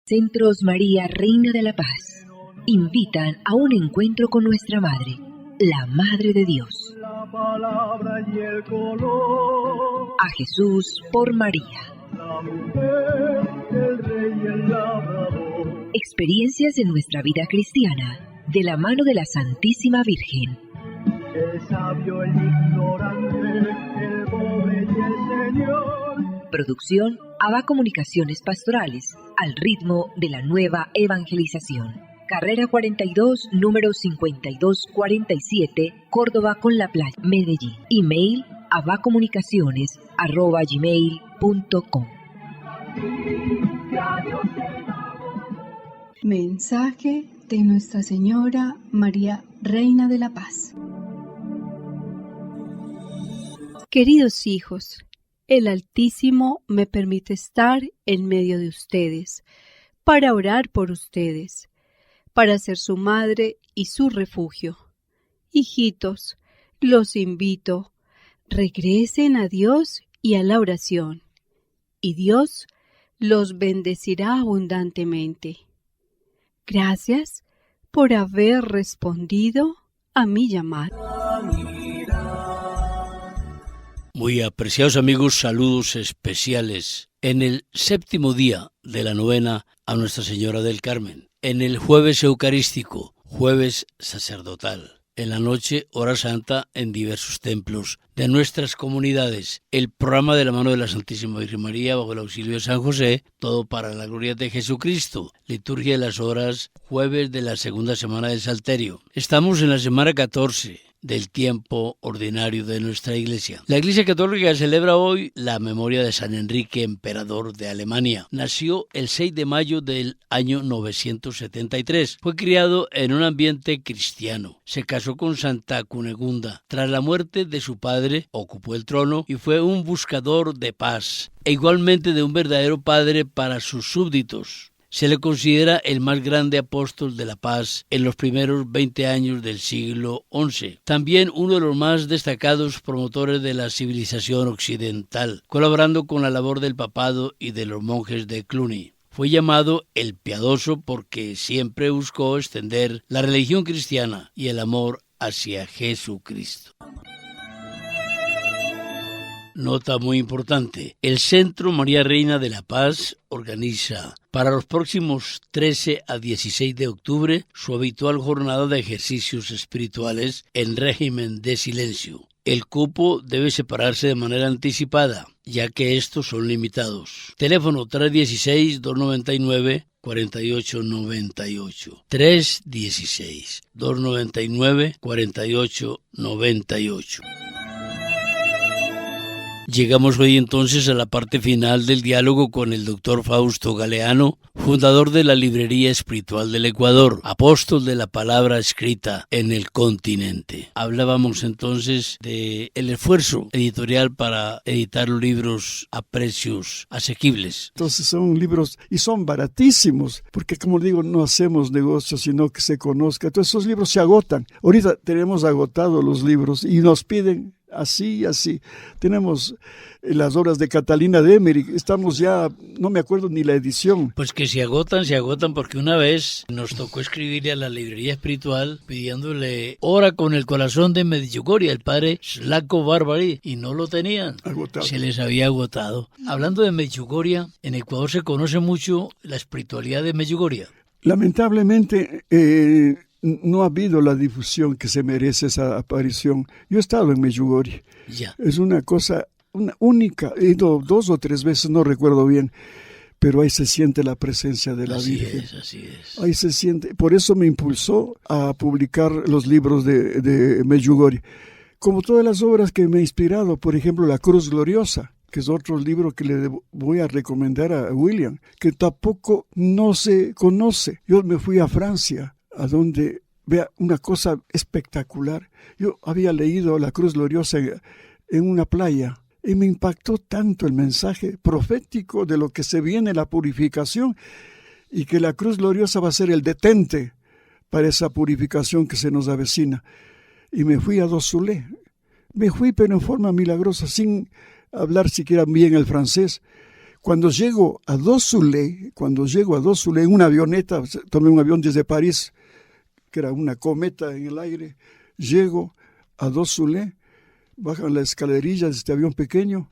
Centros María, Reina de la Paz, invitan a un encuentro con nuestra Madre, la Madre de Dios. La palabra y el color. A Jesús por María. La mujer, el rey y el labrador. Experiencias de nuestra vida cristiana, de la mano de la Santísima Virgen. El sabio, el ignorante, el pobre y el Señor. Producción ABA Comunicaciones Pastorales, al ritmo de la nueva evangelización. Carrera 42, número 5247, Córdoba con la Playa, Medellín. Email abacomunicaciones@gmail.com. Mensaje de Nuestra Señora María, Reina de la Paz. Queridos hijos, el Altísimo me permite estar en medio de ustedes, para orar por ustedes, para ser su madre y su refugio. Hijitos, los invito, regresen a Dios y a la oración, y Dios los bendecirá abundantemente. Gracias por haber respondido a mi llamado. Muy apreciados amigos, saludos especiales en el 7º día de la novena a Nuestra Señora del Carmen, en el jueves eucarístico, jueves sacerdotal, en la noche hora santa en diversos templos de nuestras comunidades, el programa de la mano de la Santísima Virgen María bajo el auxilio de San José, todo para la gloria de Jesucristo, liturgia de las horas, jueves de la segunda semana del Salterio. Estamos en la semana 14 del tiempo ordinario de nuestra Iglesia. La Iglesia Católica celebra hoy la memoria de San Enrique, emperador de Alemania. Nació el 6 de mayo del año 973. Fue criado en un ambiente cristiano. Se casó con Santa Cunegunda. Tras la muerte de su padre, ocupó el trono y fue un buscador de paz, e igualmente de un verdadero padre para sus súbditos. Se le considera el más grande apóstol de la paz en los primeros 20 años del siglo XI. También uno de los más destacados promotores de la civilización occidental, colaborando con la labor del papado y de los monjes de Cluny. Fue llamado el Piadoso porque siempre buscó extender la religión cristiana y el amor hacia Jesucristo. Nota muy importante, el Centro María Reina de la Paz organiza para los próximos 13 a 16 de octubre su habitual jornada de ejercicios espirituales en régimen de silencio. El cupo debe separarse de manera anticipada, ya que estos son limitados. Teléfono 316-299-4898. 316-299-4898. Llegamos hoy entonces a la parte final del diálogo con el doctor Fausto Galeano, fundador de la Librería Espiritual del Ecuador, apóstol de la palabra escrita en el continente. Hablábamos entonces del esfuerzo editorial para editar libros a precios asequibles. Entonces son libros y son baratísimos, porque como digo, no hacemos negocios, sino que se conozca. Entonces esos libros se agotan. Ahorita tenemos agotados los libros y nos piden así. Tenemos las obras de Catalina de Emery, estamos ya, no me acuerdo ni la edición. Pues que se agotan porque una vez nos tocó escribirle a la librería espiritual pidiéndole ora con el corazón de Medjugorje, el padre Slavko Barbari, y no lo tenían. Agotado. Se les había agotado. Hablando de Medjugorje, en Ecuador se conoce mucho la espiritualidad de Medjugorje. Lamentablemente, no ha habido la difusión que se merece esa aparición. Yo he estado en Medjugorje. Ya. Es una cosa única. He ido 2 o 3 veces, no recuerdo bien, pero ahí se siente la presencia de la Virgen. Así es. Ahí se siente. Por eso me impulsó a publicar los libros de Medjugorje. Como todas las obras que me ha inspirado, por ejemplo, La Cruz Gloriosa, que es otro libro que le voy a recomendar a William, que tampoco no se conoce. Yo me fui a Francia, a donde vea una cosa espectacular. Yo había leído La Cruz Gloriosa en una playa y me impactó tanto el mensaje profético de lo que se viene, la purificación, y que la Cruz Gloriosa va a ser el detente para esa purificación que se nos avecina. Y me fui a Dossulé. Me fui, pero en forma milagrosa, sin hablar siquiera bien el francés. Cuando llego a Dossulé, en una avioneta, tomé un avión desde París, que era una cometa en el aire, llego a Dossulé, bajan la escalerilla de este avión pequeño,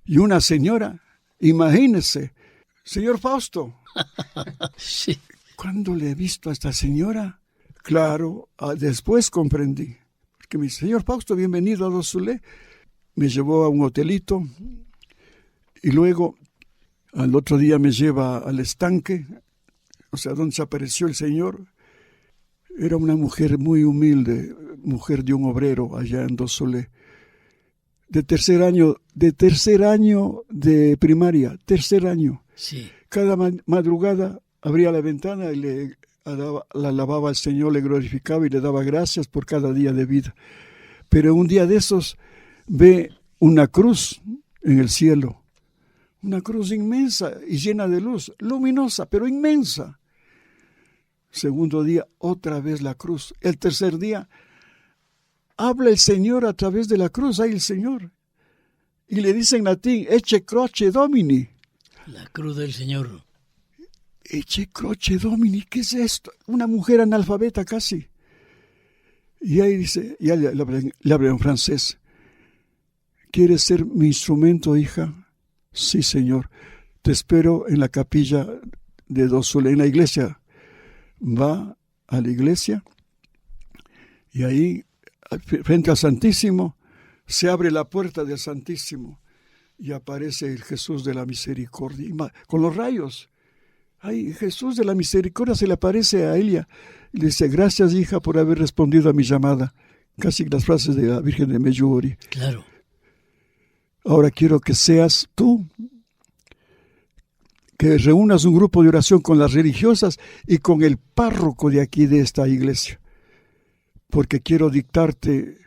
y una señora, imagínese, señor Fausto. Sí. ¿Cuándo le he visto a esta señora? Claro, después comprendí. Porque mi señor Fausto, bienvenido a Dossulé. Me llevó a un hotelito y luego al otro día me lleva al estanque, o sea, donde se apareció el Señor. Era una mujer muy humilde, mujer de un obrero allá en Dossulé. De tercer año de primaria, tercer año. Sí. Cada madrugada abría la ventana y la alababa al Señor, le glorificaba y le daba gracias por cada día de vida. Pero un día de esos ve una cruz en el cielo, una cruz inmensa y llena de luz, luminosa, pero inmensa. Segundo día, otra vez la cruz. El tercer día, habla el Señor a través de la cruz, ahí el Señor. Y le dice en latín, Ecce croce Domini. La cruz del Señor. Ecce croce Domini, ¿qué es esto? Una mujer analfabeta casi. Y ahí dice, y le habla en francés. ¿Quieres ser mi instrumento, hija? Sí, Señor. Te espero en la capilla de Dossulé, en la iglesia. Va a la iglesia y ahí, frente al Santísimo, se abre la puerta del Santísimo y aparece el Jesús de la Misericordia, con los rayos. Ay, Jesús de la Misericordia se le aparece a ella y le dice, gracias, hija, por haber respondido a mi llamada. Casi las frases de la Virgen de Medjugorje. Claro. Ahora quiero que seas tú, que reúnas un grupo de oración con las religiosas y con el párroco de aquí de esta iglesia, porque quiero dictarte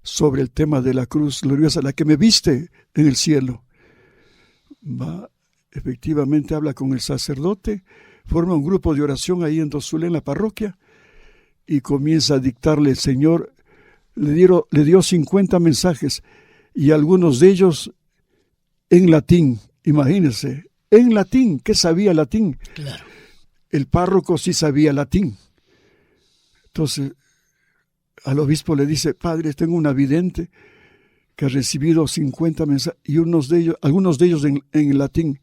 sobre el tema de la cruz gloriosa, la que me viste en el cielo. Va, efectivamente habla con el sacerdote, forma un grupo de oración ahí en Dossulé, en la parroquia, y comienza a dictarle el Señor. Le dio 50 mensajes y algunos de ellos en latín, imagínense. En latín, ¿qué sabía latín? Claro. El párroco sí sabía latín. Entonces, al obispo le dice, padre, tengo una vidente que ha recibido 50 mensajes y algunos de ellos en latín.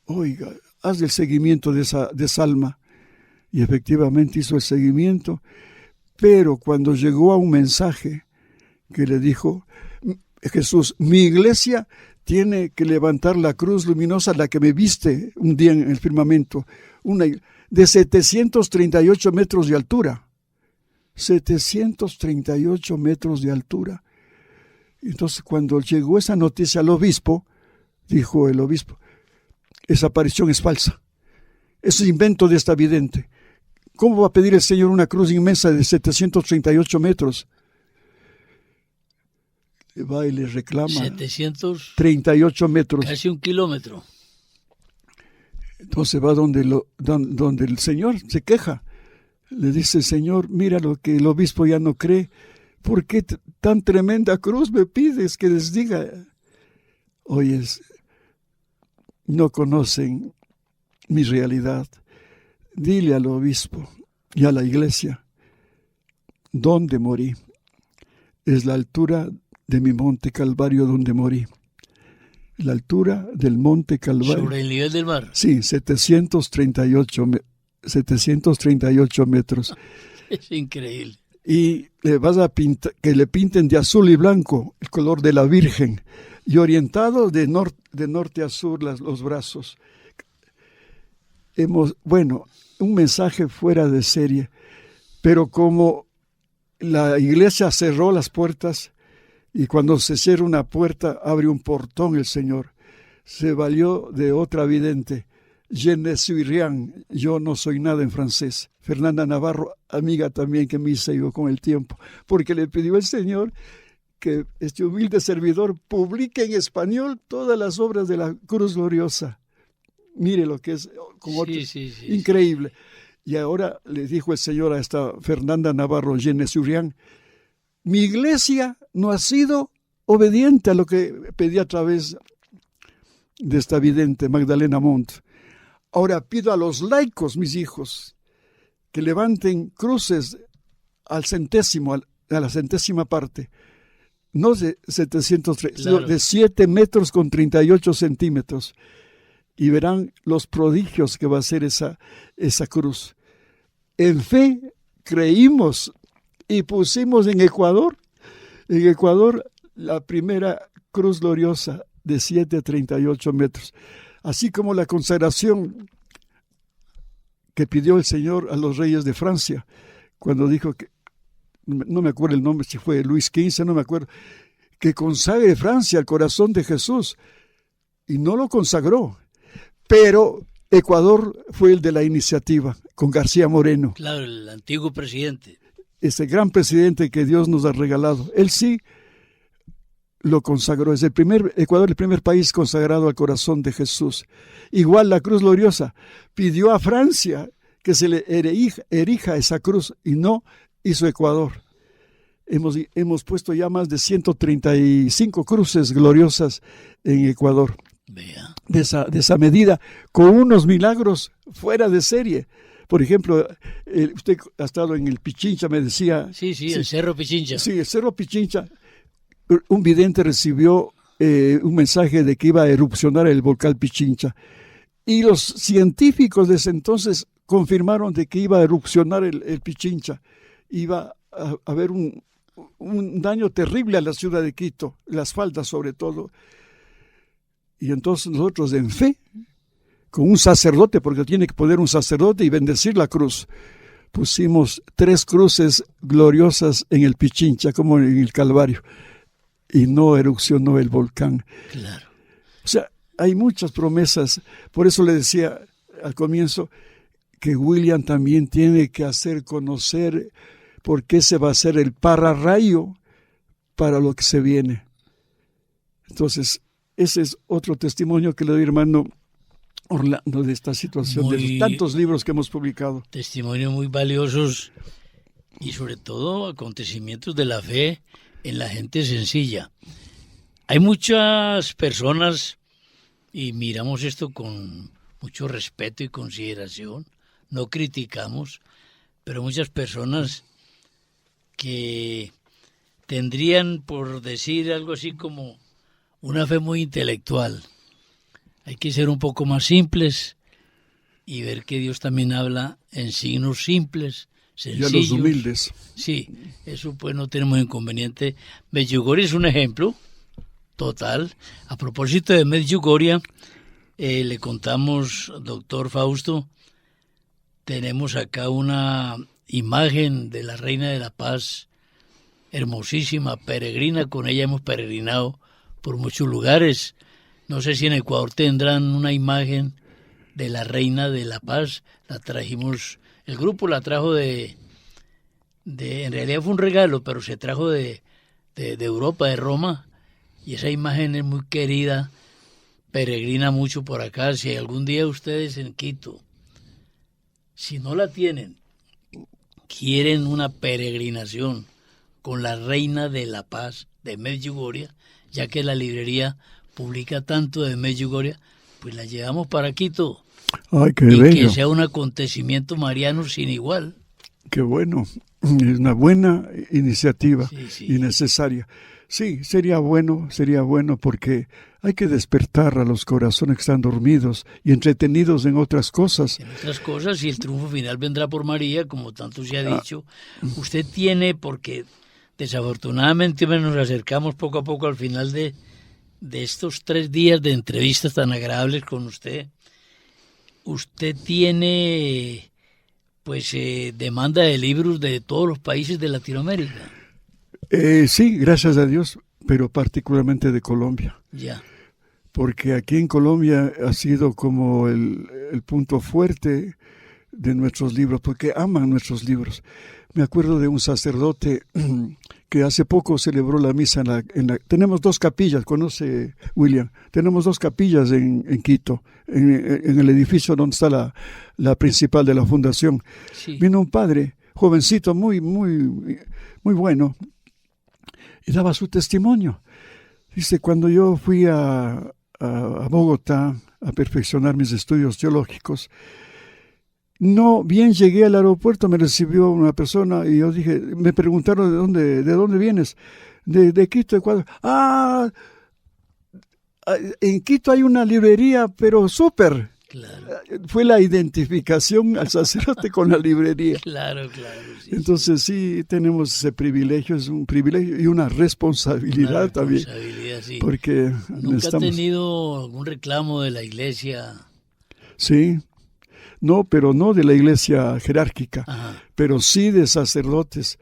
Oiga, haz el seguimiento de esa alma. Y efectivamente hizo el seguimiento, pero cuando llegó a un mensaje que le dijo, Jesús, mi iglesia tiene que levantar la cruz luminosa, la que me viste un día en el firmamento, de 738 metros de altura. 738 metros de altura. Entonces, cuando llegó esa noticia al obispo, dijo el obispo, esa aparición es falsa. Es invento de esta vidente. ¿Cómo va a pedir el Señor una cruz inmensa de 738 metros? Va y le reclama 738 metros. Casi 1 kilómetro. Entonces va donde el Señor se queja. Le dice, Señor, mira lo que el obispo ya no cree. ¿Por qué tan tremenda cruz me pides que les diga? Oyes, no conocen mi realidad. Dile al obispo y a la iglesia dónde morí. Es la altura de mi monte Calvario donde morí. La altura del monte Calvario. ¿Sobre el nivel del mar? Sí, 738 metros. Es increíble. Y le vas a pintar, que le pinten de azul y blanco el color de la Virgen y orientado de norte a sur los brazos. Un mensaje fuera de serie, pero como la iglesia cerró las puertas y cuando se cierra una puerta abre un portón el Señor, se valió de otra vidente, Je ne suis rien, yo no soy nada en francés. Fernanda Navarro, amiga también que me hizo con el tiempo, porque le pidió al Señor que este humilde servidor publique en español todas las obras de la Cruz Gloriosa. Mire lo que es, Sí. increíble. Y ahora le dijo el Señor a esta Fernanda Navarro, Je ne suis rien, mi iglesia no ha sido obediente a lo que pedí a través de esta vidente Magdalena Montt. Ahora pido a los laicos, mis hijos, que levanten cruces al centésimo, a la centésima parte, no de 703, claro, sino de 7 metros con 38 centímetros, y verán los prodigios que va a ser esa cruz. En fe creímos y pusimos en Ecuador la primera cruz gloriosa de 7,38 metros, así como la consagración que pidió el Señor a los reyes de Francia, cuando dijo que, no me acuerdo el nombre, si fue Luis XV, no me acuerdo, que consagre Francia al corazón de Jesús, y no lo consagró, pero Ecuador fue el de la iniciativa, con García Moreno. Claro, el antiguo presidente. Ese gran presidente que Dios nos ha regalado. Él sí lo consagró. Es Ecuador, el primer país consagrado al corazón de Jesús. Igual la cruz gloriosa. Pidió a Francia que se le erija esa cruz y no hizo Ecuador. Hemos puesto ya más de 135 cruces gloriosas en Ecuador. Vea. De esa medida, con unos milagros fuera de serie. Por ejemplo, usted ha estado en el Pichincha, me decía. Sí, el Cerro Pichincha. Sí, el Cerro Pichincha. Un vidente recibió un mensaje de que iba a erupcionar el volcán Pichincha. Y los científicos desde entonces confirmaron de que iba a erupcionar el Pichincha. Iba a haber un daño terrible a la ciudad de Quito, las faldas sobre todo. Y entonces nosotros en fe, con un sacerdote, porque tiene que poner un sacerdote y bendecir la cruz, pusimos 3 cruces gloriosas en el Pichincha, como en el Calvario, y no erupcionó el volcán. Claro. O sea, hay muchas promesas. Por eso le decía al comienzo que William también tiene que hacer conocer por qué se va a hacer el pararrayo para lo que se viene. Entonces, ese es otro testimonio que le doy, hermano Orlando, de esta situación, de los tantos libros que hemos publicado. Testimonios muy valiosos y sobre todo acontecimientos de la fe en la gente sencilla. Hay muchas personas, y miramos esto con mucho respeto y consideración, no criticamos, pero muchas personas que tendrían, por decir algo así como una fe muy intelectual. Hay que ser un poco más simples y ver que Dios también habla en signos simples, sencillos. Y a los humildes. Sí, eso pues no tenemos inconveniente. Medjugorje es un ejemplo total. A propósito de Medjugorje, le contamos, doctor Fausto, tenemos acá una imagen de la Reina de la Paz, hermosísima, peregrina, con ella hemos peregrinado por muchos lugares. No sé si en Ecuador tendrán una imagen de la Reina de la Paz. La trajimos, el grupo la trajo en realidad fue un regalo, pero se trajo de Europa, de Roma, y esa imagen es muy querida, peregrina mucho por acá. Si algún día ustedes en Quito, si no la tienen, quieren una peregrinación con la Reina de la Paz de Medjugorje, ya que la librería publica tanto de Medjugorje, pues la llevamos para Quito. ¡Ay, qué y bello! Que sea un acontecimiento mariano sin igual. ¡Qué bueno! Es una buena iniciativa Sí. y necesaria. Sí, sería bueno porque hay que despertar a los corazones que están dormidos y entretenidos en otras cosas. En otras cosas, y el triunfo final vendrá por María, como tanto se ha dicho. Usted tiene, porque desafortunadamente nos acercamos poco a poco al final de estos 3 días de entrevistas tan agradables con usted. Usted tiene pues demanda de libros de todos los países de Latinoamérica. Sí, gracias a Dios, pero particularmente de Colombia. Ya. Porque aquí en Colombia ha sido como el punto fuerte de nuestros libros, porque aman nuestros libros. Me acuerdo de un sacerdote que hace poco celebró la misa tenemos 2 capillas, ¿conoce, William? Tenemos 2 capillas en Quito, en el edificio donde está la principal de la fundación. Sí. Vino un padre, jovencito, muy, muy, muy bueno, y daba su testimonio. Dice, cuando yo fui a a Bogotá a perfeccionar mis estudios teológicos. No bien llegué al aeropuerto, me recibió una persona y yo dije, me preguntaron de dónde vienes. De Quito, Ecuador. En Quito hay una librería, pero súper. Claro. Fue la identificación al sacerdote con la librería. Claro. Sí, entonces sí tenemos ese privilegio, es un privilegio y una responsabilidad también. Sí. Porque ¿Nunca ha tenido algún reclamo de la iglesia? Sí, no, pero no de la iglesia jerárquica, Ajá. pero sí de sacerdotes.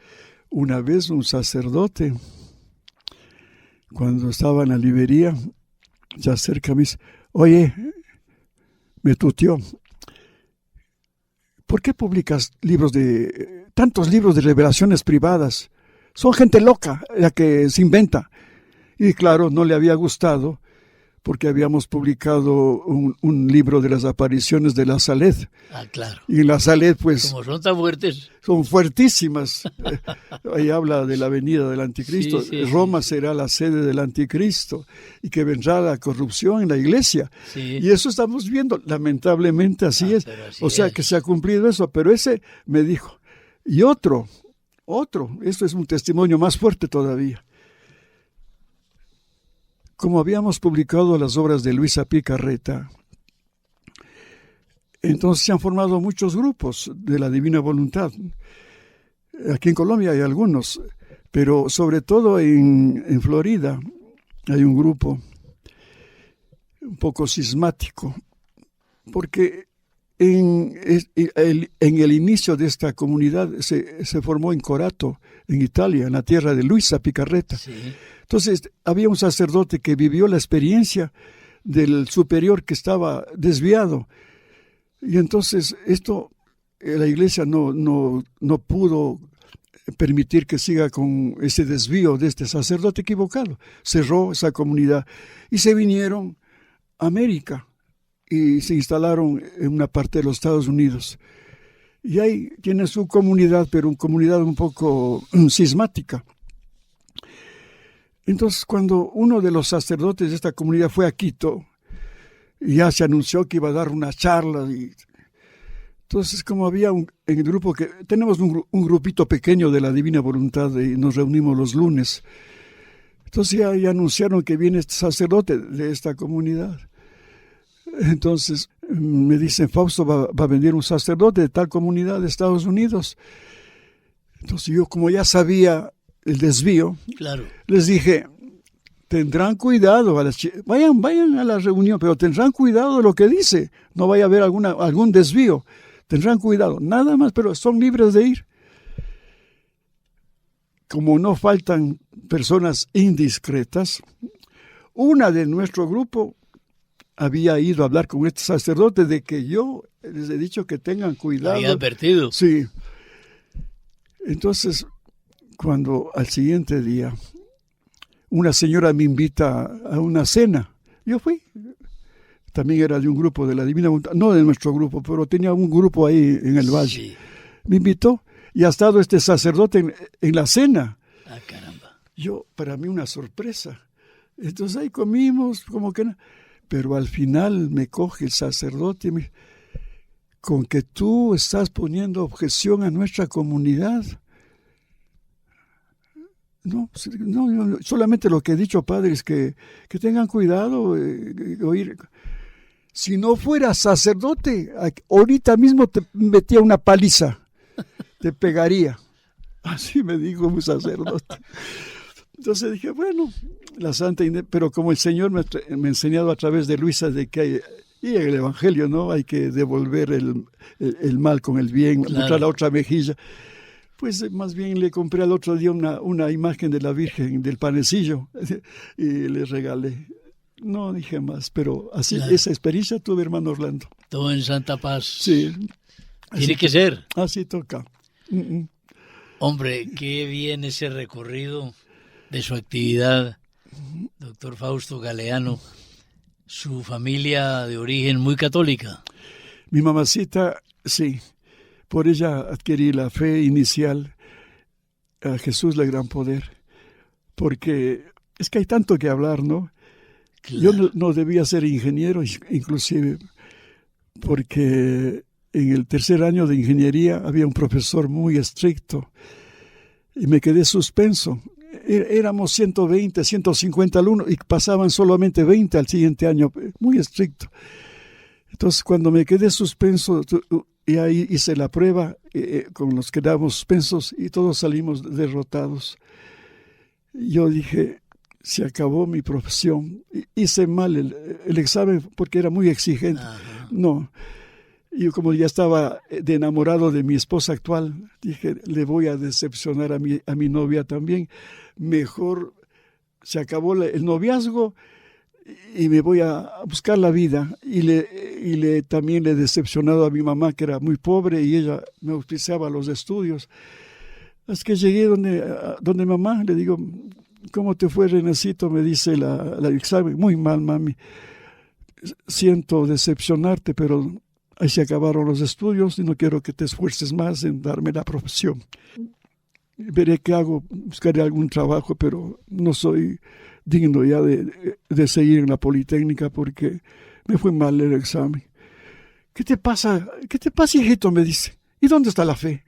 Una vez un sacerdote, cuando estaba en la librería, se acerca a mí y dice, oye, me tuteó, ¿por qué publicas tantos libros de revelaciones privadas? Son gente loca la que se inventa. Y claro, no le había gustado porque habíamos publicado un libro de las apariciones de la Saled. Claro. Y en la Saled, pues... Como son tan fuertes. Son fuertísimas. Ahí habla de la venida del anticristo. Sí, Roma será la sede del anticristo y que vendrá la corrupción en la iglesia. Sí. Y eso estamos viendo. Lamentablemente así es. Así o sea, que se ha cumplido eso. Pero ese me dijo. Y otro. Esto es un testimonio más fuerte todavía. Como habíamos publicado las obras de Luisa Picarreta, entonces se han formado muchos grupos de la Divina Voluntad. Aquí en Colombia hay algunos, pero sobre todo en Florida hay un grupo un poco cismático, porque en el inicio de esta comunidad se formó en Corato, en Italia, en la tierra de Luisa Picarreta. Sí. Entonces había un sacerdote que vivió la experiencia del superior que estaba desviado. Y entonces la iglesia no pudo permitir que siga con ese desvío de este sacerdote equivocado. Cerró esa comunidad y se vinieron a América y se instalaron en una parte de los Estados Unidos. Y ahí tienen su comunidad, pero una comunidad un poco cismática. Entonces, cuando uno de los sacerdotes de esta comunidad fue a Quito, ya se anunció que iba a dar una charla. Entonces, como había en el grupo que tenemos un grupito pequeño de la Divina Voluntad y nos reunimos los lunes. Entonces ya anunciaron que viene este sacerdote de esta comunidad. Entonces me dicen, Fausto, va a venir un sacerdote de tal comunidad de Estados Unidos. Entonces yo, como ya sabía el desvío, claro, les dije, tendrán cuidado, vayan a la reunión, pero tendrán cuidado de lo que dice, no vaya a haber algún desvío, tendrán cuidado, nada más, pero son libres de ir. Como no faltan personas indiscretas, una de nuestro grupo había ido a hablar con este sacerdote de que yo les he dicho que tengan cuidado. Había advertido. Sí. Entonces, cuando al siguiente día una señora me invita a una cena, yo fui. También era de un grupo de la Divina Voluntad, no de nuestro grupo, pero tenía un grupo ahí en el valle. Sí. Me invitó y ha estado este sacerdote en la cena. Ah, caramba. Para mí una sorpresa. Entonces ahí comimos, como que no. Pero al final me coge el sacerdote y me dice, con que tú estás poniendo objeción a nuestra comunidad. No, solamente lo que he dicho, padre, es que tengan cuidado, oír. Si no fuera sacerdote, ahorita mismo te metía una paliza, te pegaría. Así me dijo un sacerdote. Entonces dije, bueno, la Santa pero como el Señor me ha enseñado a través de Luisa de que y en el Evangelio, ¿no? Hay que devolver el mal con el bien, claro, mostrar la otra mejilla. Pues más bien le compré al otro día una imagen de la Virgen del panecillo y le regalé. No dije más, pero así, claro, esa experiencia tuve, hermano Orlando. Todo en santa paz. Sí. Tiene que ser. Así toca. Hombre, qué bien ese recorrido de su actividad, doctor Fausto Galeano. Su familia de origen muy católica. Mi mamacita, sí. Por ella adquirí la fe inicial a Jesús, el gran poder. Porque es que hay tanto que hablar, ¿no? Claro. Yo no debía ser ingeniero, inclusive, porque en el tercer año de ingeniería había un profesor muy estricto y me quedé suspenso. Éramos 120, 150 alumnos y pasaban solamente 20 al siguiente año, muy estricto. Entonces, cuando me quedé suspenso, y ahí hice la prueba con los que dábamos suspensos y todos salimos derrotados. Yo dije, se acabó mi profesión. Hice mal el examen porque era muy exigente. Ajá. No. Yo como ya estaba enamorado de mi esposa actual, dije, le voy a decepcionar a mi novia también. Mejor se acabó el noviazgo y me voy a buscar la vida. Y también le he decepcionado a mi mamá, que era muy pobre, y ella me auspiciaba los estudios. Es que llegué donde mamá, le digo, ¿cómo te fue, Renecito? Me dice el examen. Muy mal, mami. Siento decepcionarte, pero ahí se acabaron los estudios y no quiero que te esfuerces más en darme la profesión. Veré qué hago, buscaré algún trabajo, pero no soy digno ya de seguir en la Politécnica porque me fue mal el examen. ¿Qué te pasa? ¿Qué te pasa, hijito? Me dice. ¿Y dónde está la fe?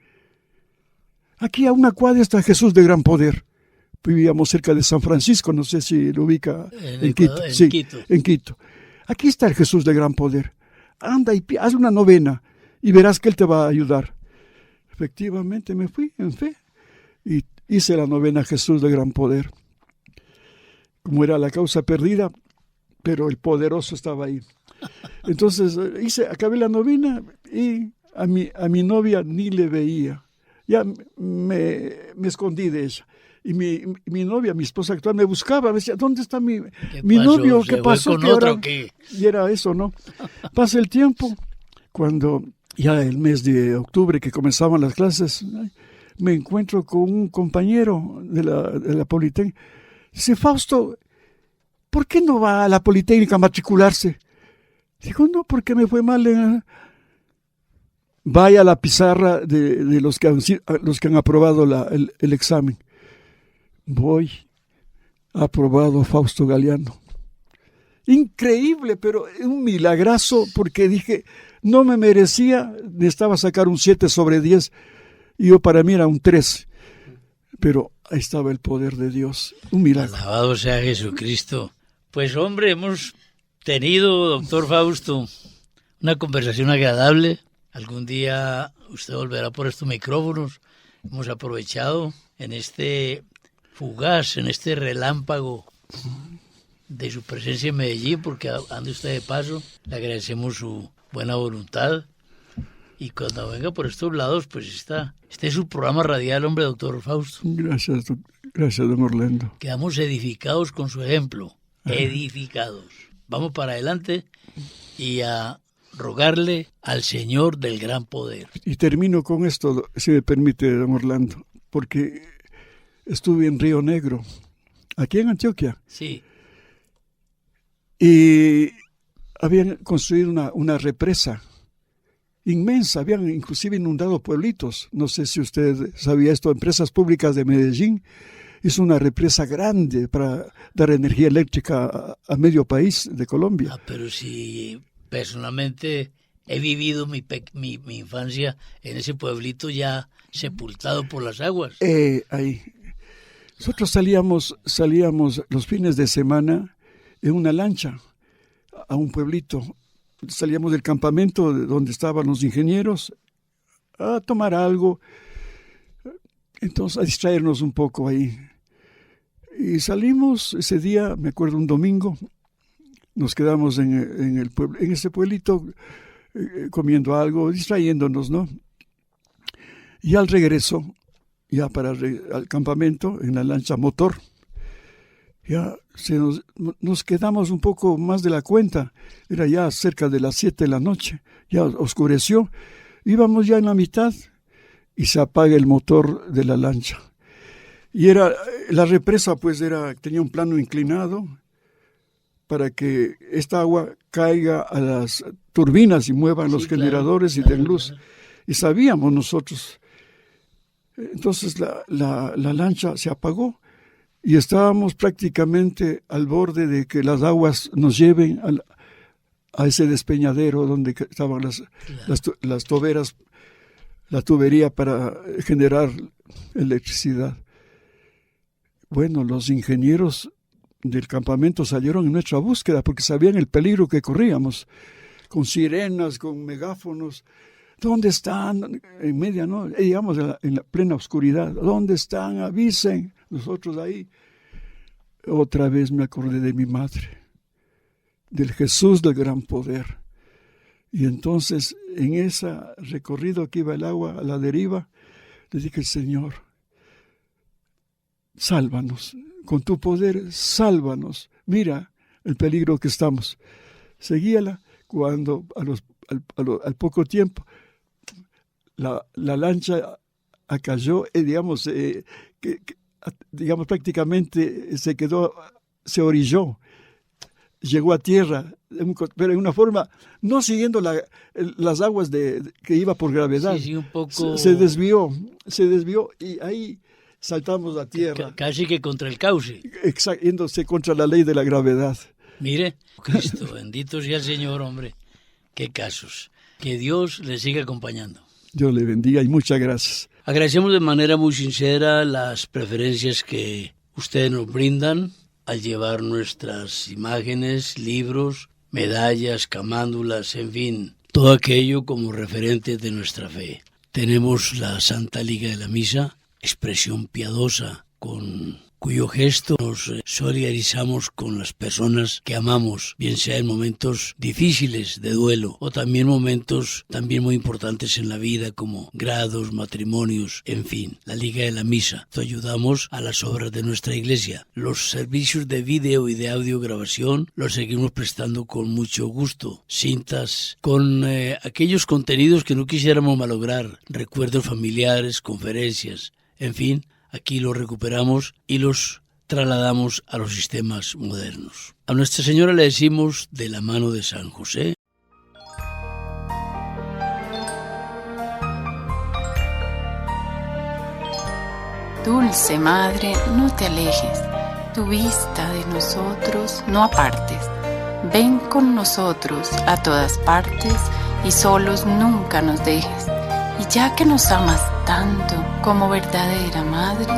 Aquí a una cuadra está Jesús de Gran Poder. Vivíamos cerca de San Francisco, no sé si lo ubica en Quito. Sí, Quito. En Quito. Aquí está el Jesús de Gran Poder. Anda y haz una novena y verás que Él te va a ayudar. Efectivamente me fui en fe y hice la novena Jesús de Gran Poder. Como era la causa perdida, pero el poderoso estaba ahí. Entonces acabé la novena y a mi novia ni le veía. Ya me escondí de ella. Y mi novia, mi esposa actual, me buscaba, me decía, ¿dónde está mi novio? ¿Qué pasó? ¿Con otro qué? Y era eso, ¿no? Pasa el tiempo, cuando ya el mes de octubre que comenzaban las clases, me encuentro con un compañero de la Politécnica. Dice, Fausto, ¿por qué no va a la Politécnica a matricularse? Digo, no, porque me fue mal. Vaya a la pizarra de los que han aprobado el examen. Voy, aprobado Fausto Galeano. Increíble, pero un milagrazo, porque dije, no me merecía, necesitaba sacar un 7/10, y yo para mí era un 3. Pero ahí estaba el poder de Dios, un milagro. Alabado sea Jesucristo. Pues hombre, hemos tenido, doctor Fausto, una conversación agradable. Algún día usted volverá por estos micrófonos. Hemos aprovechado en este fugaz, en este relámpago de su presencia en Medellín, porque anda usted de paso. Le agradecemos su buena voluntad. Y cuando venga por estos lados, pues este es su programa radial, hombre, doctor Fausto. Gracias, don Orlando. Quedamos edificados con su ejemplo. Edificados. Vamos para adelante y a rogarle al Señor del gran poder. Y termino con esto, si me permite, don Orlando, porque estuve en Río Negro, aquí en Antioquia. Sí. Y habían construido una represa inmensa, habían inclusive inundado pueblitos. No sé si usted sabía esto, Empresas Públicas de Medellín hizo una represa grande para dar energía eléctrica a medio país de Colombia. Pero si personalmente he vivido mi infancia en ese pueblito ya sepultado por las aguas. Ahí. Nosotros salíamos los fines de semana en una lancha a un pueblito. Salíamos del campamento donde estaban los ingenieros a tomar algo, entonces a distraernos un poco ahí. Y salimos ese día, me acuerdo, un domingo, nos quedamos en ese pueblito comiendo algo, distrayéndonos, ¿no? Y al regreso, ya para al campamento, en la lancha motor, ya nos quedamos un poco más de la cuenta. Era ya cerca de las 7 de la noche, ya oscureció, íbamos ya en la mitad y se apaga el motor de la lancha. Y la represa pues tenía un plano inclinado para que esta agua caiga a las turbinas y muevan los generadores y den luz. Y sabíamos nosotros. Entonces la lancha se apagó y estábamos prácticamente al borde de que las aguas nos lleven a ese despeñadero donde estaban las toberas, la tubería para generar electricidad. Bueno, los ingenieros del campamento salieron en nuestra búsqueda porque sabían el peligro que corríamos, con sirenas, con megáfonos. ¿Dónde están? En media noche, digamos en la plena oscuridad. ¿Dónde están? Avisen. Nosotros ahí. Otra vez me acordé de mi madre, del Jesús del gran poder. Y entonces, en ese recorrido que iba el agua a la deriva, le dije, Señor, sálvanos. Con tu poder, sálvanos. Mira el peligro que estamos. Seguíala cuando al poco tiempo la lancha acalló, digamos, prácticamente se orilló, llegó a tierra, pero en una forma, no siguiendo las aguas que iba por gravedad. Sí, un poco... Se desvió y ahí saltamos a tierra. Casi que contra el cauce. Exacto, yéndose contra la ley de la gravedad. Mire, Cristo, bendito sea el Señor, hombre. Qué casos. Que Dios le siga acompañando. Dios le bendiga y muchas gracias. Agradecemos de manera muy sincera las preferencias que ustedes nos brindan al llevar nuestras imágenes, libros, medallas, camándulas, en fin, todo aquello como referente de nuestra fe. Tenemos la Santa Liga de la Misa, expresión piadosa, con cuyo gesto nos solidarizamos con las personas que amamos, bien sea en momentos difíciles de duelo o también momentos también muy importantes en la vida como grados, matrimonios, en fin, la Liga de la Misa. Ayudamos a las obras de nuestra iglesia. Los servicios de video y de audio grabación los seguimos prestando con mucho gusto. Cintas con aquellos contenidos que no quisiéramos malograr, recuerdos familiares, conferencias, en fin. Aquí los recuperamos y los trasladamos a los sistemas modernos. A Nuestra Señora le decimos, de la mano de San José. Dulce Madre, no te alejes, tu vista de nosotros no apartes. Ven con nosotros a todas partes y solos nunca nos dejes. Y ya que nos amas tanto como verdadera Madre,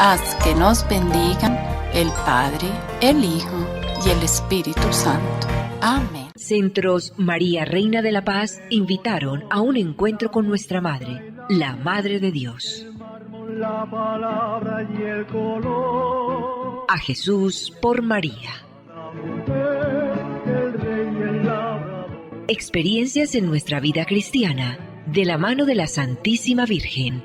haz que nos bendigan el Padre, el Hijo y el Espíritu Santo. Amén. Centros María Reina de la Paz invitaron a un encuentro con nuestra Madre, la Madre de Dios. La palabra y el color. A Jesús por María. La mujer, el rey y el labrador. Experiencias en nuestra vida cristiana, de la mano de la Santísima Virgen.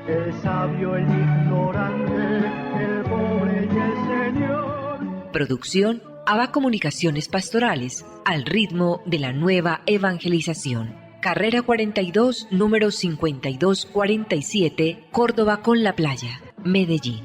El sabio, el ignorante, el pobre y el Señor. Producción, ABA Comunicaciones Pastorales, al ritmo de la nueva evangelización. Carrera 42, número 5247, Córdoba con la Playa, Medellín.